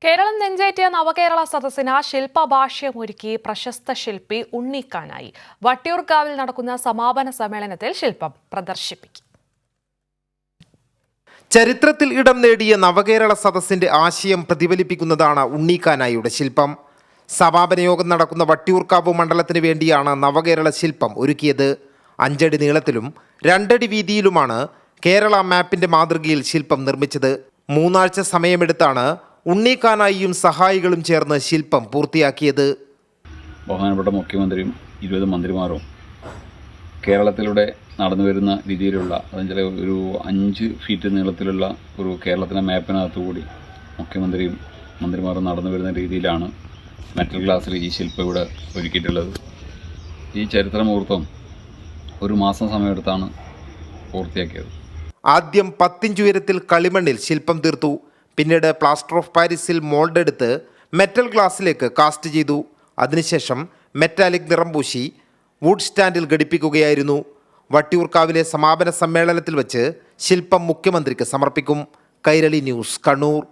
കേരളം നെഞ്ചേറ്റിയ നവകേരള സദസ്സിന് ശില്പഭാഷ്യമൊരുക്കി പ്രശസ്ത ശില്പി ഉണ്ണിക്കാനായി. വട്ടിയൂർക്കാവിൽ നടക്കുന്ന സമാപന സമ്മേളനത്തിൽ ശില്പം പ്രദർശിപ്പിക്കും. ചരിത്രത്തിൽ ഇടം നേടിയ നവകേരള സദസ്സിന്റെ ആശയം പ്രതിഫലിപ്പിക്കുന്നതാണ് ഉണ്ണിക്കാനായിയുടെ ശില്പം. സമാപന യോഗം നടക്കുന്ന വട്ടിയൂർക്കാവ് മണ്ഡലത്തിന് വേണ്ടിയാണ് നവകേരള ശില്പം ഒരുക്കിയത്. 5 അടി നീളത്തിലും 2 അടി വീതിയിലുമാണ് കേരള മാപ്പിന്റെ മാതൃകയിൽ ശില്പം നിർമ്മിച്ചത്. 3 ആഴ്ച സമയമെടുത്താണ് ഉണ്ണിക്കാനായിയും സഹായികളും ചേർന്ന് ശില്പം പൂർത്തിയാക്കിയത്. ബഹുമാനപ്പെട്ട മുഖ്യമന്ത്രിയും 20 മന്ത്രിമാരും കേരളത്തിലൂടെ നടന്നു വരുന്ന രീതിയിലുള്ള അതെന്ന് ഒരു 5 ഫീറ്റ് നീളത്തിലുള്ള ഒരു കേരളത്തിൻ്റെ മാപ്പിനകത്തുകൂടി മുഖ്യമന്ത്രിയും മന്ത്രിമാരും നടന്നു വരുന്ന രീതിയിലാണ് മെറ്റൽ ഗ്ലാസ്സിൽ ഈ ശില്പം ഇവിടെ ഒരുക്കിയിട്ടുള്ളത്. ഈ ചരിത്ര മുഹൂർത്തം 1 മാസം സമയമെടുത്താണ് പൂർത്തിയാക്കിയത്. ആദ്യം 10 ഇഞ്ച് ഉയരത്തിൽ കളിമണ്ണിൽ ശില്പം തീർത്തു. പിന്നീട് പ്ലാസ്റ്റർ ഓഫ് പാരീസിൽ മോൾഡ് എടുത്ത് മെറ്റൽ ഗ്ലാസ്സിലേക്ക് കാസ്റ്റ് ചെയ്തു. അതിനുശേഷം മെറ്റാലിക് നിറം പൂശി വുഡ് സ്റ്റാൻഡിൽ ഘടിപ്പിക്കുകയായിരുന്നു. വട്ടിയൂർക്കാവിലെ സമാപന സമ്മേളനത്തിൽ വെച്ച് ശില്പം മുഖ്യമന്ത്രിക്ക് സമർപ്പിക്കും. കൈരളി ന്യൂസ്, കണ്ണൂർ.